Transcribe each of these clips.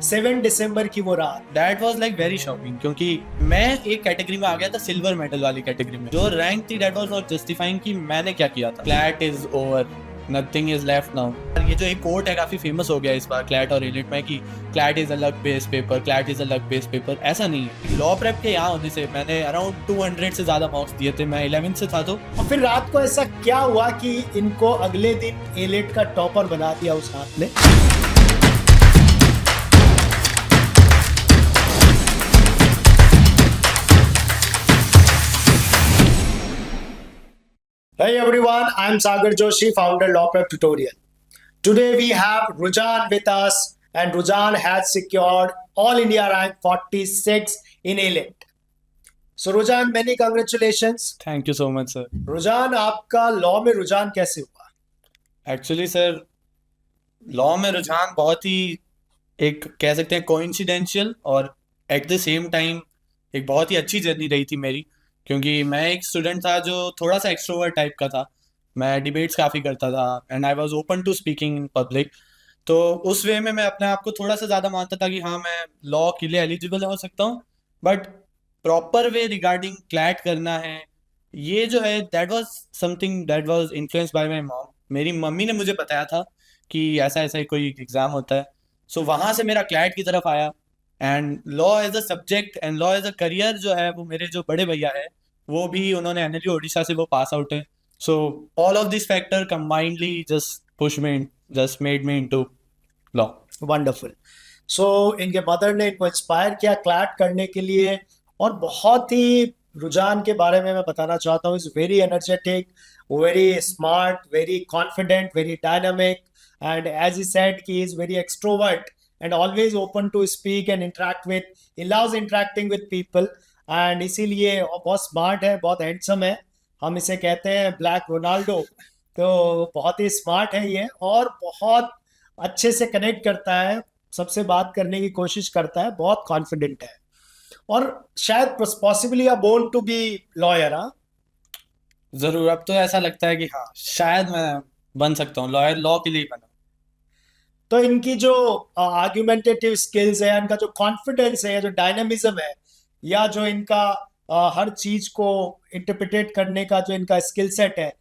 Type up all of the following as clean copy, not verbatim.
7 दिसंबर की वो रात। That was like very shocking क्योंकि मैं एक कैटेगरी में आ गया था, सिल्वर मेडल वाली कैटेगरी में। जो रैंक थी दैट वॉज नॉट जस्टिफाइंग कि मैंने क्या किया था। CLAT is over, nothing is left now. ये जो एक कोट है काफी फेमस हो गया इस बार क्लैट और एलिट में कि CLAT is a luck based paper, CLAT is a luck based paper. ऐसा नहीं है। लॉ प्रेप के यहाँ होने से मैंने अराउंड 200 से ज्यादा मार्क्स दिए थे। मैं 11th से था तो और फिर रात को ऐसा क्या हुआ कि इनको अगले दिन एलेट का टॉपर बना दिया उस रात ने। Hey everyone, I'm Sagar Joshi, founder Law Prep Tutorial. Today we have Rujan with us, and Rujan has secured All India rank 46 in ALET. So Rujan, many congratulations. Thank you so much sir. रुझान, आपका law में रुझान कैसे हुआ? Actually sir, law में रुझान बहुत ही एक कह सकते हैं कोइंसिडेंशियल और एट द सेम टाइम एक बहुत ही अच्छी जर्नी रही थी मेरी। क्योंकि मैं एक स्टूडेंट था जो थोड़ा सा एक्सट्रोवर्ट टाइप का था। मैं डिबेट्स काफ़ी करता था and I was open to speaking in public. तो उस वे में मैं अपने आप को थोड़ा सा ज़्यादा मानता था कि हाँ, मैं लॉ के लिए एलिजिबल हो सकता हूँ। But proper way regarding CLAT करना है, ये जो है that was something that was influence by my mom. मेरी मम्मी ने मुझे बताया था कि ऐसा ऐसा कोई एग्ज़ाम होता है। सो वहाँ से मेरा क्लैट की तरफ आया। And law as a subject and law as a career जो है वो मेरे जो बड़े भैया है वो भी उन्होंने एनएलयू ओडिशा से वो पास आउट है। So all of this factor combinedly just push me, just made me into law. Wonderful. So इनके मदर ने इनको इंस्पायर किया क्लैट करने के लिए, और बहुत ही रुझान के बारे में मैं बताना चाहता हूँ। Is very energetic, very smart, very confident, very dynamic, and as he said कि is very extrovert and always open to speak and interact with, he loves interacting with people. And इसीलिए बहुत स्मार्ट है, बहुत handsome है। हम इसे कहते हैं ब्लैक रोनाल्डो। तो बहुत ही स्मार्ट है ये, और बहुत अच्छे से कनेक्ट करता है, सबसे बात करने की कोशिश करता है, बहुत कॉन्फिडेंट है। और शायद possibly a born to be lawyer. हाँ, ज़रूर, अब तो ऐसा लगता है कि हाँ शायद मैं बन सकता हूँ लॉयर, लॉ के लिए बना। तो इनकी जो आर्ग्यूमेंटेटिव स्किल्स है, इनका जो कॉन्फिडेंस है, जो डायनामिज्म है, या जो इनका हर चीज को इंटरप्रिटेट करने का जो इनका स्किल सेट है,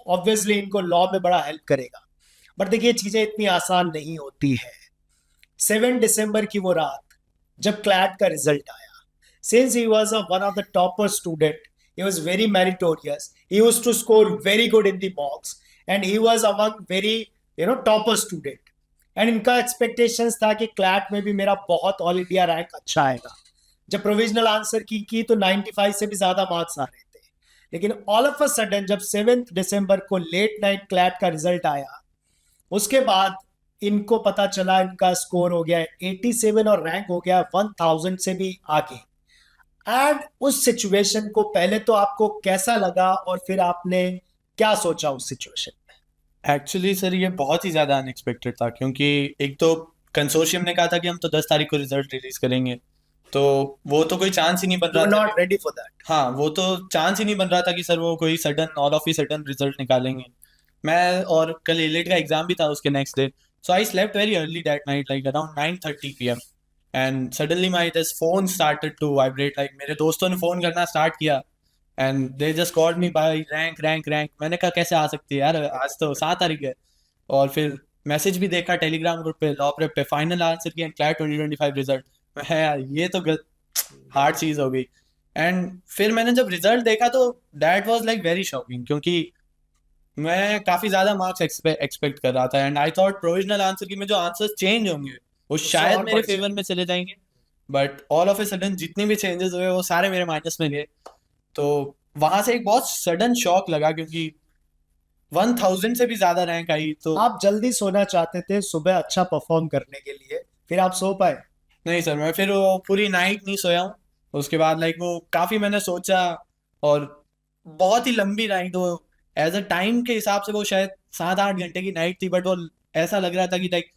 ऑब्वियसली इनको लॉ में बड़ा हेल्प करेगा। बट देखिए, चीजें इतनी आसान नहीं होती है। 7 दिसंबर की वो रात जब क्लैट का रिजल्ट आया, since he was one of the topper student, he was very meritorious, he used to score very good in the mocks, and he was among very topper student, and इनका expectations था कि CLAT में भी मेरा बहुत all India rank अच्छा आएगा। जब प्रोविजनल आंसर की तो 95 से भी ज्यादा मार्क्स आ रहे थे। लेकिन ऑल ऑफ अ सडन जब 7 दिसंबर को लेट नाइट क्लैट का रिजल्ट आया, उसके बाद इनको पता चला इनका स्कोर हो गया 87 और रैंक हो गया 1000 से भी आगे। एंड उस सिचुएशन को पहले तो आपको कैसा लगा, और फिर आपने क्या सोचा उस सिचुएशन में? एक्चुअली सर, ये बहुत ही ज़्यादा अनएक्सपेक्टेड था क्योंकि एक तो कंसोर्शियम ने कहा था कि हम तो 10 तारीख को रिजल्ट रिलीज करेंगे। तो वो तो कोई चांस ही नहीं बन यू रहा आर था नॉट रेडी फॉर दैट। हाँ, वो तो चांस ही नहीं बन रहा था कि सर वो कोई sudden all of he sudden result निकालेंगे। मैं और कल एलेट का एग्जाम भी था उसके next day. So I slept very early that night, like around 9:30 PM। And suddenly my this phone started to vibrate. Like मेरे दोस्तों ने फोन करना स्टार्ट किया and they just called me by rank rank rank. मैंने कहा कैसे आ सकती है यार, आज तो 7 तारीख है। और फिर मैसेज भी देखा टेलीग्राम ग्रुप पे, लॉ प्रेप पे, फाइनल आंसर किया, क्लैट 2025 रिजल्ट। मैं यार ये तो हार्ड चीज़ हो गई। एंड फिर मैंने जब रिजल्ट देखा तो that was like very shocking क्योंकि मैं काफ़ी ज़्यादा मार्क्स एक्सपेक्ट कर रहा था। And I thought provisional answer की में जो आंसर्स चेंज होंगे वो उससे शायद और मेरे बढ़ फेवर जाए। में चले जाएंगे। But all of a sudden जितने भी चेंजेस हुए वो सारे मेरे माइनस में गए। तो वहां से एक बहुत सडन शॉक लगा क्योंकि 1000 से भी ज्यादा रैंक आई तो। आप जल्दी सोना चाहते थे सुबह अच्छा परफॉर्म करने के लिए, फिर आप सो पाए? नहीं सर, मैं फिर वो पूरी नाइट नहीं सोया हूँ। उसके बाद लाइक वो काफी मैंने सोचा, और बहुत ही लंबी नाइट वो एज अ टाइम के हिसाब से वो शायद 7-8 घंटे की नाइट थी, बट वो ऐसा लग रहा था कि लाइक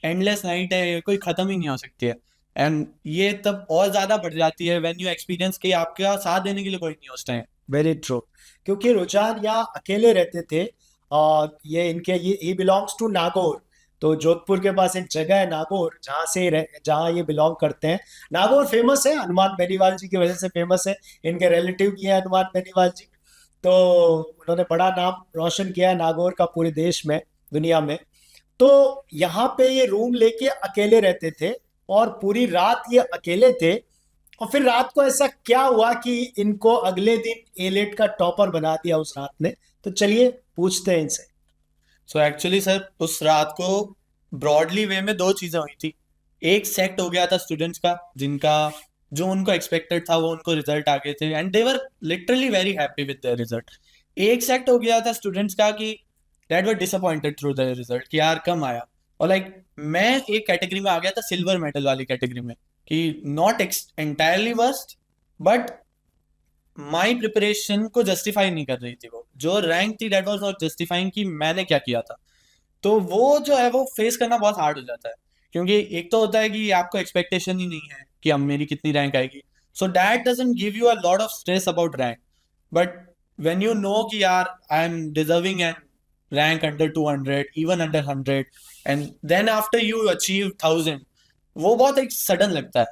एंडलेस नाइट है, ये कोई खत्म ही नहीं हो सकती है। एंड ये तब और ज्यादा बढ़ जाती है व्हेन यू एक्सपीरियंस कि आपका साथ देने के लिए कोई नहीं है उस टाइम। Very true. क्योंकि रुझान यहाँ अकेले रहते थे। ये इनके ये बिलोंग्स टू नागौर। तो जोधपुर के पास एक जगह है नागौर, जहाँ ये बिलोंग करते हैं। नागौर फेमस है, हनुमान बेनीवाल जी की वजह से फेमस है। इनके रिलेटिव भी है हनुमान बेनीवाल जी। तो उन्होंने बड़ा नाम रोशन किया है नागौर का पूरे देश में, दुनिया में। तो यहाँ पे ये रूम लेके अकेले रहते थे, और पूरी रात ये अकेले थे। और फिर रात को ऐसा क्या हुआ कि इनको अगले दिन एलेट का टॉपर बना दिया उस रात ने। तो चलिए पूछते हैं इनसे। सो एक्चुअली सर उस रात को ब्रॉडली वे में दो चीज़ें हुई थी। एक सेक्ट हो गया था स्टूडेंट्स का, जिनका जो उनको एक्सपेक्टेड था वो उनको रिजल्ट आ गए थे and they were literally very happy with their result. एक सेक्ट हो गया था स्टूडेंट्स का कि that were disappointed through the result कि यार कम आया। और लाइक मैं एक कैटेगरी में आ गया था, सिल्वर मेडल वाली कैटेगरी में, कि not entirely worst but my preparation को जस्टिफाई नहीं कर रही थी। वो जो रैंक थी दैट वाज नॉट जस्टिफाइंग कि मैंने क्या किया था। तो वो जो है वो फेस करना बहुत हार्ड हो जाता है, क्योंकि एक तो होता है कि आपको एक्सपेक्टेशन ही नहीं है कि अब मेरी कितनी रैंक आएगी। So that doesn't give you a lot of stress about rank. But when you know कि यार I am deserving an rank under 200, even under 100, and then after you achieve 1000, वो बहुत एक सडन लगता है।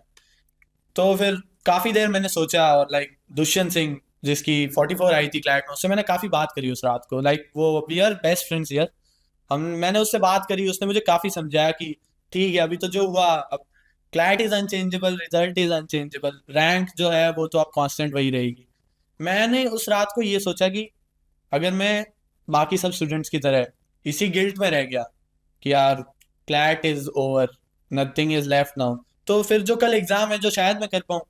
तो फिर काफी देर मैंने सोचा, और लाइक दुष्यंत सिंह जिसकी 44 आई थी क्लैट में, उससे मैंने काफी बात करी उस रात को। लाइक वो वी आर बेस्ट फ्रेंड्स यार। मैंने उससे बात करी, उसने मुझे काफी समझाया कि ठीक है अभी तो जो हुआ, अब CLAT is unchangeable, result is unchangeable, rank जो है वो तो अब कांस्टेंट वही रहेगी। मैंने उस रात को ये सोचा कि अगर मैं बाकी सब स्टूडेंट्स की तरह इसी गिल्ट में रह गया कि यार CLAT is over, nothing is left now, तो फिर जो कल एग्जाम है जो शायद मैं कर पाऊँ,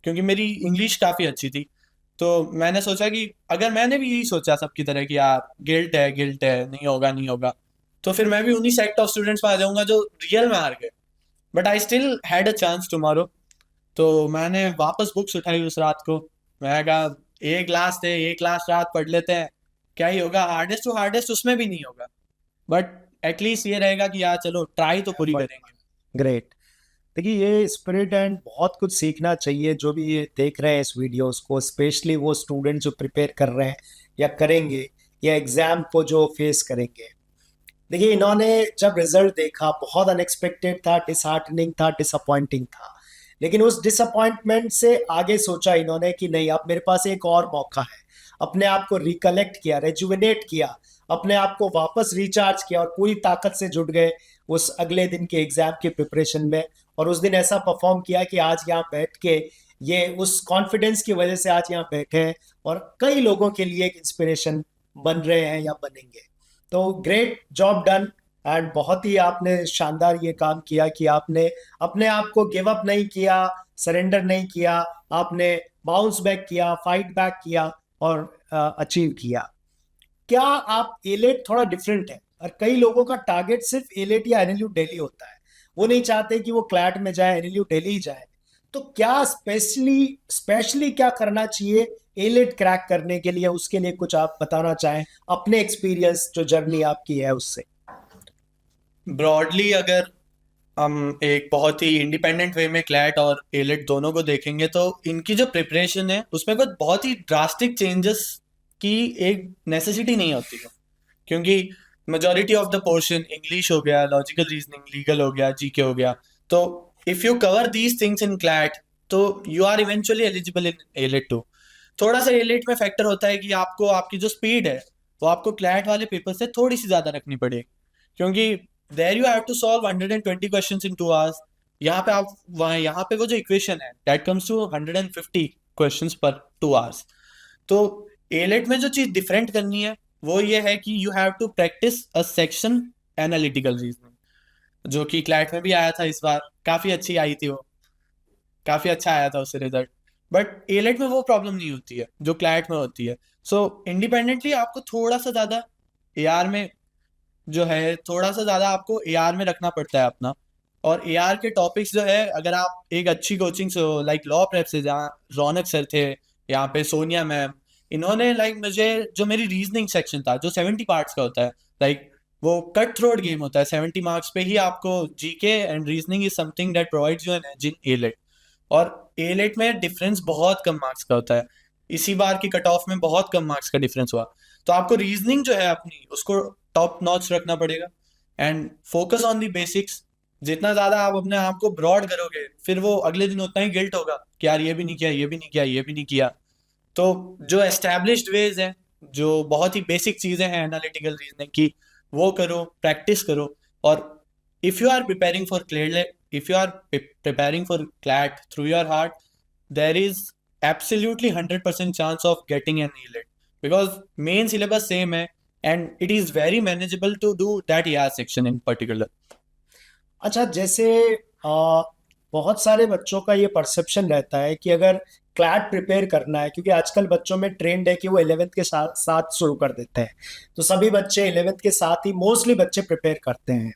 क्योंकि मेरी इंग्लिश काफ़ी अच्छी थी। तो मैंने सोचा कि अगर मैंने भी यही सोचा सबकी तरह कि यार गिल्ट है, नहीं होगा नहीं होगा, तो फिर मैं भी उन्हीं सेक्ट ऑफ स्टूडेंट्स में आ जाऊंगा जो रियल में हार गए। But I still had a chance tomorrow. तो मैंने वापस बुक्स उठाई उस रात को। मैं कहा एक क्लास थे, एक क्लास रात पढ़ लेते हैं, क्या ही होगा, हार्डेस्ट टू हार्डेस्ट उसमें भी नहीं होगा, बट एटलीस्ट ये रहेगा कि यार चलो ट्राई तो पूरी करेंगे। ग्रेट। देखिए ये स्पिरिट एंड बहुत कुछ सीखना चाहिए जो भी ये देख रहे हैं इस वीडियोस को, स्पेशली वो स्टूडेंट जो प्रिपेयर कर रहे हैं या करेंगे, या एग्जाम को जो फेस करेंगे। देखिए इन्होंने जब रिजल्ट देखा बहुत अनएक्सपेक्टेड था, डिसहार्टनिंग था, डिसअपॉइंटिंग था। लेकिन उस डिसअपॉइंटमेंट से आगे सोचा इन्होंने कि नहीं, अब मेरे पास एक और मौका है। अपने आप को रिकलेक्ट किया, रेजुविनेट किया, अपने आप को वापस रिचार्ज किया, और पूरी ताकत से जुट गए उस अगले दिन के एग्जाम की प्रिपरेशन में। और उस दिन ऐसा परफॉर्म किया कि आज यहाँ बैठ के ये उस कॉन्फिडेंस की वजह से आज यहाँ बैठे हैं, और कई लोगों के लिए एक इंस्पिरेशन बन रहे हैं या बनेंगे। तो ग्रेट जॉब डन। एंड बहुत ही आपने शानदार ये काम किया कि आपने अपने आप को गिव अप नहीं किया, सरेंडर नहीं किया, आपने बाउंस बैक किया, फाइट बैक किया, और अचीव किया। क्या आप एलेट थोड़ा डिफरेंट है, और कई लोगों का टारगेट सिर्फ एलेट या एनएलयू दिल्ली होता है। वो नहीं चाहते कि वो क्लैट में जाए, एनएलयू दिल्ली ही जाए। तो क्या स्पेशली स्पेशली क्या करना चाहिए एलेट क्रैक करने के लिए, उसके लिए कुछ आप बताना चाहें अपने एक्सपीरियंस जो जर्नी आपकी है उससे। ब्रॉडली अगर हम एक बहुत ही इंडिपेंडेंट वे में क्लैट और एलिट दोनों को देखेंगे, तो इनकी जो प्रिपरेशन है उसमें कुछ बहुत ही ड्रास्टिक चेंजेस की एक नेसेसिटी नहीं होती है, क्योंकि majority of the portion English हो गया, लॉजिकल रीजनिंग, लीगल हो गया, जीके हो गया। तो if you cover these things in CLAT, तो you are eventually eligible in elite too. थोड़ा सा एलिट में फैक्टर होता है कि आपको आपकी जो स्पीड है वो आपको क्लैट वाले पेपर से थोड़ी सी ज़्यादा रखनी पड़ेगी, क्योंकि there you have to solve 120 questions in 2 hours. यहाँ पे आप वहाँ यहाँ पे वो जो इक्वेशन है दैट कम्स टू 150 क्वेश्चंस पर 2 आवर्स। तो एलेट में जो चीज़ डिफरेंट करनी है वो ये है कि you have to practise a section analytical reasoning, जो कि क्लैट में भी आया था इस बार, काफ़ी अच्छी आई थी वो, काफ़ी अच्छा आया था उससे रिजल्ट। बट एलेट में वो प्रॉब्लम नहीं होती है जो क्लैट में होती है। सो इंडिपेंडेंटली आपको थोड़ा सा ज़्यादा एआर में जो है, थोड़ा सा ज़्यादा आपको एआर में रखना पड़ता है अपना। और एआर के टॉपिक्स जो है, अगर आप एक अच्छी कोचिंग से हो, लाइक लॉ प्रेप से जहाँ रौनक सर थे, यहाँ पे सोनिया मैम, इन्होंने लाइक मुझे जो मेरी रीजनिंग सेक्शन था जो 70 पार्ट्स का होता है, लाइक वो कट थ्रोट गेम होता है, 70 मार्क्स पे ही आपको GK and reasoning is something that provides you an edge in AILET. और एलेट में डिफरेंस बहुत कम मार्क्स का होता है, इसी बार की कट ऑफ में बहुत कम मार्क्स का डिफरेंस हुआ। तो आपको रीजनिंग जो है अपनी उसको टॉप नॉच रखना पड़ेगा, and focus on the basics. जितना ज्यादा आप अपने आप को ब्रॉड करोगे, फिर वो अगले दिन उतना ही गिल्ट होगा कि यार ये भी नहीं किया, ये भी नहीं किया, ये भी नहीं किया। तो जो एस्टैब्लिश्ड वेज है, जो बहुत ही बेसिक चीजें हैं एनालिटिकल रीजनिंग की, वो करो, प्रैक्टिस करो। और if you are preparing for क्लियर, if you are preparing for CLAT through your heart, there is absolutely 100% chance of getting an E-Lit because main syllabus same है and it is very manageable to do that ER section in particular. अच्छा, जैसे बहुत सारे बच्चों का ये perception रहता है कि अगर क्लैट प्रिपेयर करना है, क्योंकि आजकल बच्चों में ट्रेंड है कि वो 11th के साथ साथ शुरू कर देते हैं, तो सभी बच्चे 11th के साथ ही मोस्टली बच्चे प्रिपेयर करते हैं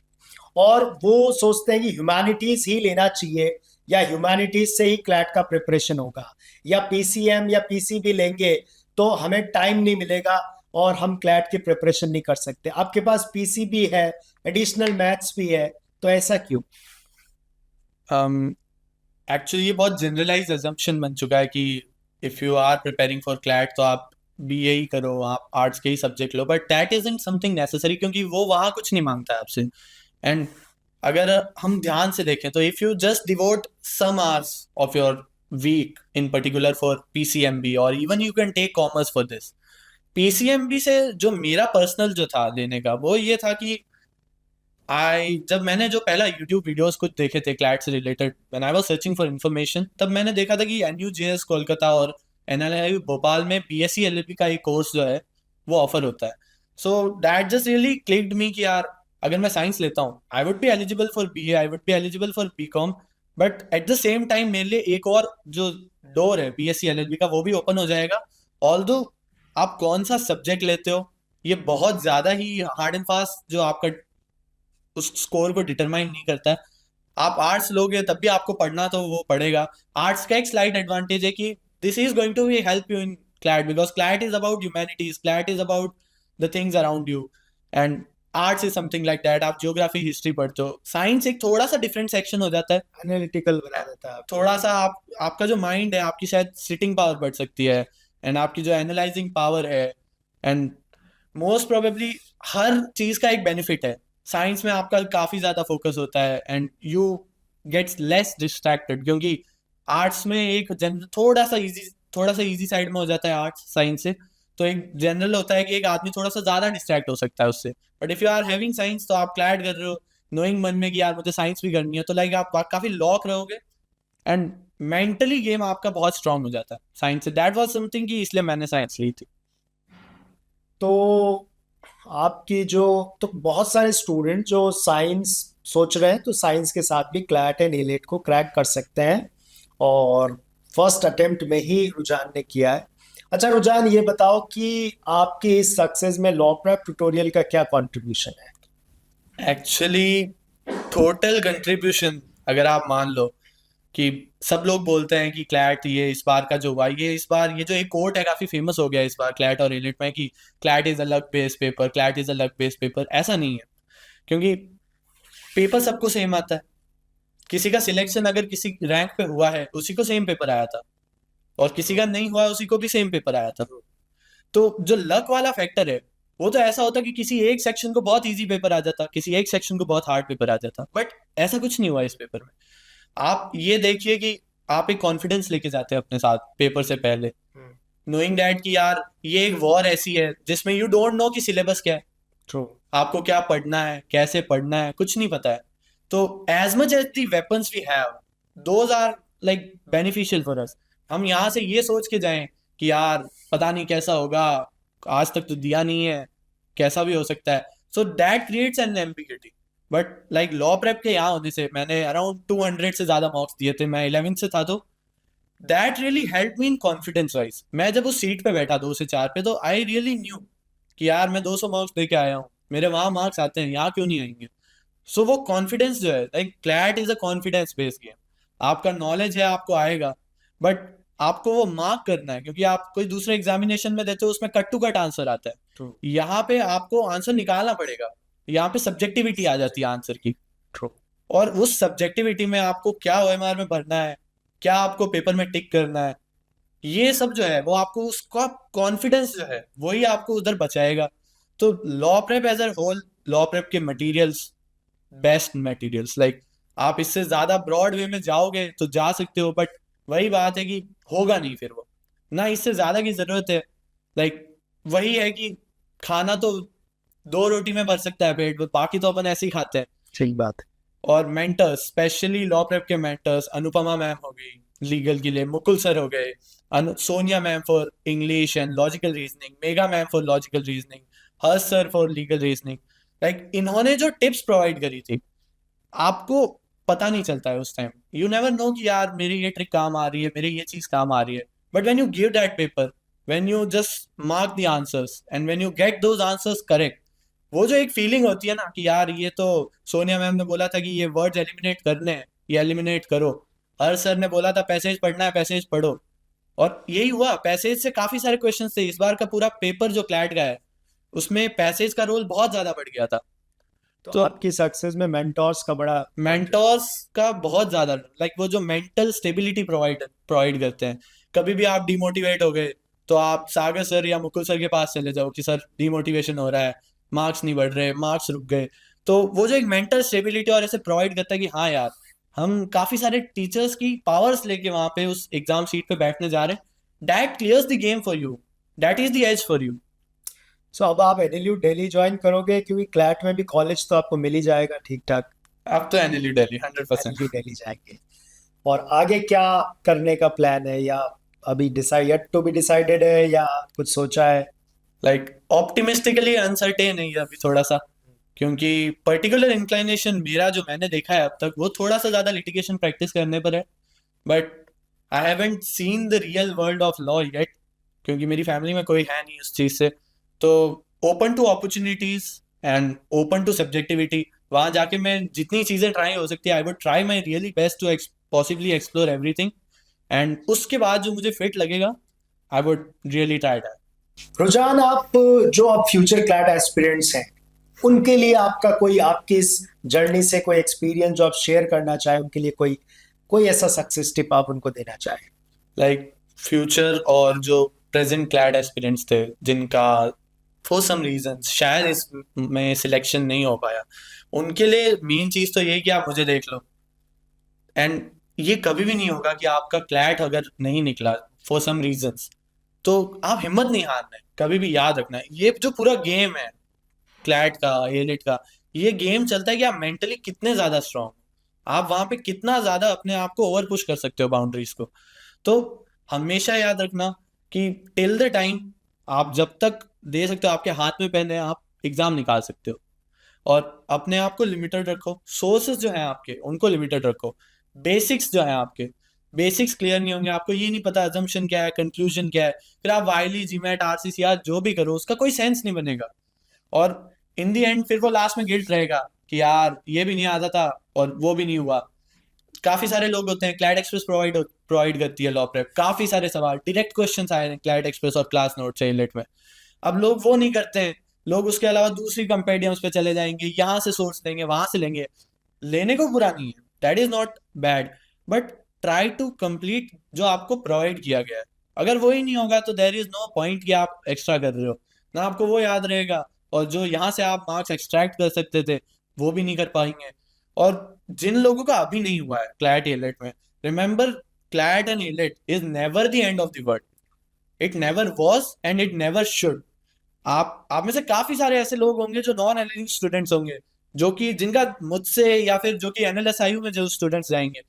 और वो सोचते हैं कि ह्यूमैनिटीज ही लेना चाहिए या ह्यूमैनिटीज से ही क्लैट का प्रिपरेशन होगा, या पीसीएम या पीसीबी लेंगे तो हमें टाइम नहीं मिलेगा और हम क्लैट की प्रिपरेशन नहीं कर सकते। आपके पास पीसीबी है, एडिशनल मैथ्स भी है, तो ऐसा क्यों? एक्चुअली ये बहुत जनरलाइज अजम्पशन बन चुका है कि if you are preparing for CLAT तो आप बीए ही करो, आप आर्ट्स के ही सब्जेक्ट लो, but that isn't something necessary, क्योंकि वो वहाँ कुछ नहीं मांगता है आपसे। एंड अगर हम ध्यान से देखें तो if you just devote some hours of your week in particular for PCMB, और even you can take commerce for this. PCMB से जो मेरा पर्सनल जो था लेने का, वो ये था कि जब मैंने जो पहला YouTube वीडियोस कुछ देखे थे क्लैट से related, when I was searching for information, तब मैंने देखा था कि NUJS कोलकाता और NLIU भोपाल में BSc LLB का एक कोर्स जो है वो ऑफर होता है। So that just really clicked me कि यार अगर मैं साइंस लेता हूँ, I would be eligible for BA, I would be eligible for BCom, but at the same time मेरे लिए एक और जो डोर है BSc LLB का, वो भी ओपन हो जाएगा। ऑल्दो आप कौन सा सब्जेक्ट लेते हो ये बहुत ज्यादा ही हार्ड एंड फास्ट जो आपका उस स्कोर को डिटरमाइन नहीं करता है। आप आर्ट्स लोगे तब भी आपको पढ़ना तो वो पड़ेगा। आर्ट्स का एक स्लाइट एडवांटेज है कि this is going to be help you in CLAT, because CLAT is about humanities, CLAT is about the things around you, and arts is something like that. आप ज्योग्राफी हिस्ट्री पढ़ते हो। Science एक थोड़ा सा different section हो जाता है, analytical बना देता है थोड़ा सा आपका जो माइंड है, आपकी शायद सिटिंग पावर बढ़ सकती है, एंड आपकी जो एनालाइजिंग पावर है, एंड मोस्ट प्रोबेबली हर चीज का एक बेनिफिट है। साइंस में आपका काफी ज्यादा फोकस होता है and you gets less distracted, क्योंकि आर्ट्स में एक थोड़ा सा इजी साइड में हो जाता है आर्ट्स साइंस से। तो एक जनरल होता है कि एक आदमी थोड़ा सा ज्यादा डिस्ट्रैक्ट हो सकता है उससे। But if you are having science, तो आप क्लैट कर रहे हो नोइंग मन में कि यार मुझे साइंस भी करनी है, तो लाइक आप काफी लॉक रहोगे एंड मेंटली गेम आपका बहुत स्ट्रांग हो जाता है साइंस से। दैट वाज समथिंग कि इसलिए मैंने साइंस ली थी। तो आपकी जो, तो बहुत सारे स्टूडेंट जो साइंस सोच रहे हैं तो साइंस के साथ भी क्लैट एंड एलिट को क्रैक कर सकते हैं, और फर्स्ट अटेम्प्ट में ही रुझान ने किया है। अच्छा रुझान, ये बताओ कि आपकी इस सक्सेस में लॉ प्रेप ट्यूटोरियल का क्या कंट्रीब्यूशन है? एक्चुअली टोटल कंट्रीब्यूशन अगर आप मान लो कि सब लोग बोलते हैं कि क्लैट ये इस बार का जो हुआ, ये जो एक कोट है काफी फेमस हो गया इस बार क्लैट और एलिट में कि CLAT is a luck based paper, CLAT is a luck based paper. ऐसा नहीं है, क्योंकि पेपर सबको सेम आता है। किसी का सिलेक्शन अगर किसी रैंक पे हुआ है उसी को सेम पेपर आया था, और किसी का नहीं हुआ उसी को भी सेम पेपर आया था। तो जो लक वाला फैक्टर है वो तो ऐसा होता कि किसी एक सेक्शन को बहुत इजी पेपर आ जाता, किसी एक सेक्शन को बहुत हार्ड पेपर आ जाता, बट ऐसा कुछ नहीं हुआ इस पेपर में। आप ये देखिए कि आप एक कॉन्फिडेंस लेके जाते हैं अपने साथ पेपर से पहले, नोइंग दैट कि यार ये एक वॉर ऐसी है जिसमें यू डोंट नो कि सिलेबस क्या है, ट्रू, आपको क्या पढ़ना है, कैसे पढ़ना है, कुछ नहीं पता है। तो as much as the weapons we have, those are like beneficial for us. हम यहाँ से ये सोच के जाएं कि यार पता नहीं कैसा होगा, आज तक तो दिया नहीं है, कैसा भी हो सकता है। So that creates an ambiguity. But like law prep के यहाँ होने से मैंने अराउंड 200 से ज्यादा मार्क्स दिए थे, मैं 11th से था, तो that really help me in confidence wise. मैं जब उस सीट पे बैठा 2 से 4 पे, तो आई रियली न्यू कि यार मैं 200 मार्क्स दे के आया हूँ, मेरे वहां मार्क्स आते हैं, यहाँ क्यों नहीं आएंगे। सो वो कॉन्फिडेंस जो है, like CLAT is a confidence based game. आपका नॉलेज है, आपको आएगा, बट आपको वो मार्क करना है, क्योंकि आप कोई दूसरे एग्जामिनेशन में देते हो उसमें कट टू कट आंसर आता है, ट्रू, यहाँ पे आपको आंसर निकालना पड़ेगा। यहाँ पे सब्जेक्टिविटी आ जाती है आंसर की, ट्रू। और उस सब्जेक्टिविटी में आपको क्या OMR में भरना है, क्या आपको पेपर में टिक करना है, ये सब जो है वो आपको उसका कॉन्फिडेंस जो है वही आपको उधर बचाएगा। तो law prep as a whole, law prep के मटेरियल्स, बेस्ट मटेरियल्स। लाइक आप इससे ज्यादा ब्रॉड वे में जाओगे तो जा सकते हो, बट वही बात है कि होगा नहीं फिर वो, ना इससे ज्यादा की जरूरत है। लाइक वही है कि खाना तो 2 रोटी में भर सकता है पेट, बाकी तो अपन ऐसे ही खाते हैं। ठीक बात है। और मेंटर्स, स्पेशली लॉ प्रेप के मेंटर्स, अनुपमा मैम हो गई लीगल के लिए, मुकुल सर हो गए, Sonia ma'am for English and logical reasoning, mega ma'am for logical reasoning, Harsh sir for legal reasoning. Like इन्होंने जो टिप्स प्रोवाइड करी थी, आपको पता नहीं चलता है उस टाइम, यू नेवर नो कि यार मेरी ये ट्रिक काम आ रही है, मेरी ये चीज काम आ रही है, but when you give that paper, when you just mark the answers and when you get those answers correct, वो जो एक फीलिंग होती है ना कि यार ये तो सोनिया मैम ने बोला था कि ये वर्ड्स एलिमिनेट करने हैं, ये एलिमिनेट करो, हर सर ने बोला था पैसेज पढ़ना है, पैसेज पढ़ो, और यही हुआ। पैसेज से काफी सारे क्वेश्चंस थे। इस बार का पूरा पेपर जो क्लैट का है उसमें पैसेज का रोल बहुत ज्यादा बढ़ गया था। तो तो आपकी सक्सेस में मेंटोर्स का बड़ा मेंटोर्स का बहुत ज्यादा, लाइक वो जो मेंटल स्टेबिलिटी प्रोवाइड प्रोवाइड करते हैं। कभी भी आप डिमोटिवेट हो गए तो आप सागर सर या मुकुल सर के पास चले जाओ कि सर डिमोटिवेशन हो रहा है, मार्क्स नहीं बढ़ रहे, मार्क्स रुक गए। तो वो जो एक मेंटल स्टेबिलिटी और ऐसे प्रोवाइड करता है कि हाँ यार, हम काफी सारे टीचर्स की पावर्स लेके वहां पे उस एग्जाम सीट पे बैठने जा रहे हैं, that clears the game for you, that is the edge for you. So अब आप एनएलयू दिल्ली ज्वाइन करोगे, क्योंकि क्लैट में भी कॉलेज तो आपको मिल ही जाएगा ठीक ठाक। अब तो एनएलयू दिल्ली 100%। एनएलयू दिल्ली जाएंगे। और आगे क्या करने का प्लान है, या अभी decide, yet to be decided है, या कुछ सोचा है? लाइक ऑप्टिमिस्टिकली अनसर्टेन है ये अभी थोड़ा सा, क्योंकि पर्टिकुलर इंक्लाइनेशन मेरा जो मैंने देखा है अब तक वो थोड़ा सा ज्यादा लिटिगेशन प्रैक्टिस करने पर है, but I haven't seen the real world of law yet, क्योंकि मेरी फैमिली में कोई है नहीं उस चीज से। तो open to opportunities and open to subjectivity, वहां जाके मैं जितनी चीजें ट्राई हो सकती है, I would try my really best to possibly explore everything, and उसके बाद जो मुझे फिट लगेगा I would really try that. रुझान, आप जो आप फ्यूचर क्लैट एस्पिरेंट्स हैं, उनके लिए आपका कोई, आपकी इस जर्नी से कोई एक्सपीरियंस जो आप शेयर करना चाहें, उनके लिए कोई कोई ऐसा सक्सेस टिप आप उनको देना चाहें? लाइक फ्यूचर और जो प्रेजेंट क्लैड एस्पिरेंट्स थे जिनका फॉर सम रीजन शायद इसमें सिलेक्शन नहीं हो पाया, उनके लिए मेन चीज तो ये है कि आप मुझे देख लो। एंड ये कभी भी नहीं होगा कि आपका क्लैट अगर नहीं निकला फॉर सम रीजंस, तो आप हिम्मत नहीं हारना है, कभी भी याद रखना है। ये जो पूरा गेम है क्लैट का, एलिट का, ये गेम चलता है कि आप मेंटली कितने ज्यादा स्ट्रांग, आप वहां पे कितना ज्यादा अपने आप को ओवर पुश कर सकते हो बाउंड्रीज को। तो हमेशा याद रखना कि टिल द टाइम आप जब तक दे सकते हो, आपके हाथ में पेन है, आप एग्जाम निकाल सकते हो। और अपने आप को लिमिटेड रखो, सोर्सेज जो हैं आपके उनको लिमिटेड रखो, बेसिक्स जो हैं आपके, बेसिक्स क्लियर नहीं होंगे, आपको ये नहीं पता अजम्पशन क्या है, कंक्लूजन क्या है, फिर आप वाइली जीमेट आरसीसी या जो भी करो उसका कोई सेंस नहीं बनेगा। और इन दी एंड फिर वो लास्ट में गिल्ट रहेगा कि यार ये भी नहीं आता था और वो भी नहीं हुआ। काफी सारे लोग होते हैं, क्लैड एक्सप्रेस प्रोवाइड करती है लॉ प्रेप, काफी सारे सवाल डायरेक्ट क्वेश्चंस आए हैं क्लैड एक्सप्रेस और क्लास नोट से इलेट में। अब लोग वो नहीं करते हैं, लोग उसके अलावा दूसरी कंपेडियम्स पे चले जाएंगे, यहाँ से सोर्स लेंगे, वहां से लेंगे। लेने को बुरा नहीं है, that is not bad, but try to complete जो आपको प्रोवाइड किया गया है। अगर वो ही नहीं होगा तो देयर इज नो पॉइंट कि आप एक्स्ट्रा कर रहे हो, ना आपको वो याद रहेगा, और जो यहाँ से आप मार्क्स एक्सट्रैक्ट कर सकते थे वो भी नहीं कर पाएंगे। और जिन लोगों का अभी नहीं हुआ है क्लैट एलिट में, remember, CLAT and elite is never the end of the world, it never was and it never should. आप में से काफी सारे ऐसे लोग होंगे जो नॉन एनएलयू स्टूडेंट्स होंगे, जो कि जिनका मुझसे या फिर जो कि एनएलएसआईयू में जो स्टूडेंट्स जाएंगे,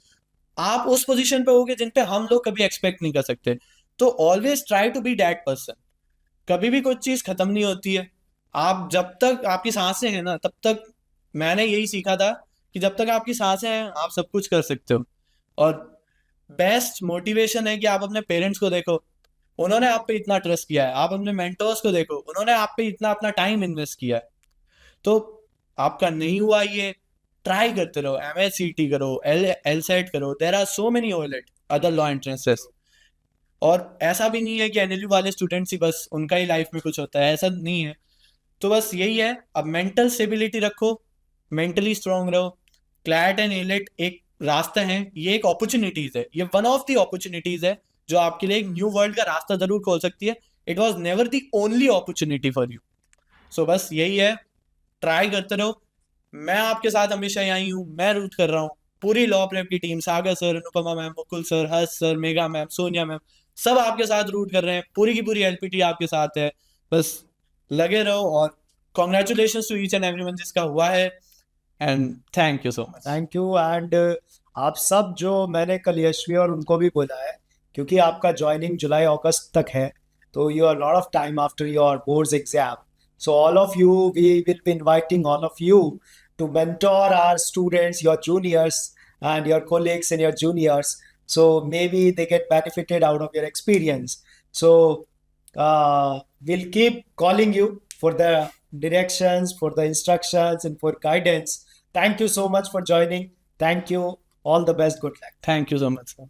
आप उस पोजीशन पे होगे जिन पे हम लोग कभी एक्सपेक्ट नहीं कर सकते। तो always try to be that person. कभी भी कोई चीज खत्म नहीं होती है, आप जब तक आपकी सांसें हैं ना तब तक, मैंने यही सीखा था कि जब तक आपकी सांसें हैं आप सब कुछ कर सकते हो। और बेस्ट मोटिवेशन है कि आप अपने पेरेंट्स को देखो, उन्होंने आप पे इतना ट्रस्ट किया है, आप अपने मेंटर्स को देखो, उन्होंने आप पे इतना अपना टाइम इन्वेस्ट किया है। तो आपका नहीं हुआ ये, ट्राई करते रहो, एमएससीटी करो, एलसेट करो, there are so many AILET other law entrances. और ऐसा भी नहीं है कि एनएलयू वाले स्टूडेंट्स ही बस उनका ही लाइफ में कुछ होता है, ऐसा नहीं है। तो बस यही है, अब मेंटल स्टेबिलिटी रखो, मेंटली स्ट्रांग रहो। क्लैट एंड एलिट एक रास्ता है, ये एक अपॉर्चुनिटीज है, ये वन ऑफ द अपॉर्चुनिटीज है जो आपके लिए एक न्यू वर्ल्ड का रास्ता जरूर खोल सकती है। It was never the only opportunity for you. So बस यही है, ट्राई करते रहो, मैं आपके साथ हमेशा यहीं हूँ, मैं रूट कर रहा हूँ पूरी लॉ प्रेप की team, Sagar sir, Anupama ma'am, Mukul sir, Harsh sir, Megha ma'am, Sonia ma'am, सब आपके साथ रूट कर रहे हैं, पूरी की पूरी एलपीटी आपके साथ है। बस लगे रहो और congratulation to each and everyone जिसका हुआ है, and thank you so much. Thank you. And आप सब जो मैंने कल यशवी और उनको भी बोला है, क्योंकि आपका ज्वाइनिंग जुलाई अगस्त तक है, तो you are lot of time after your boards exam. So all of you, we will be inviting all of you to mentor our students, your juniors, and your colleagues and your juniors. So maybe they get benefited out of your experience. So we'll keep calling you for the directions, for the instructions, and for guidance. Thank you so much for joining. Thank you. All the best. Good luck. Thank you so much sir.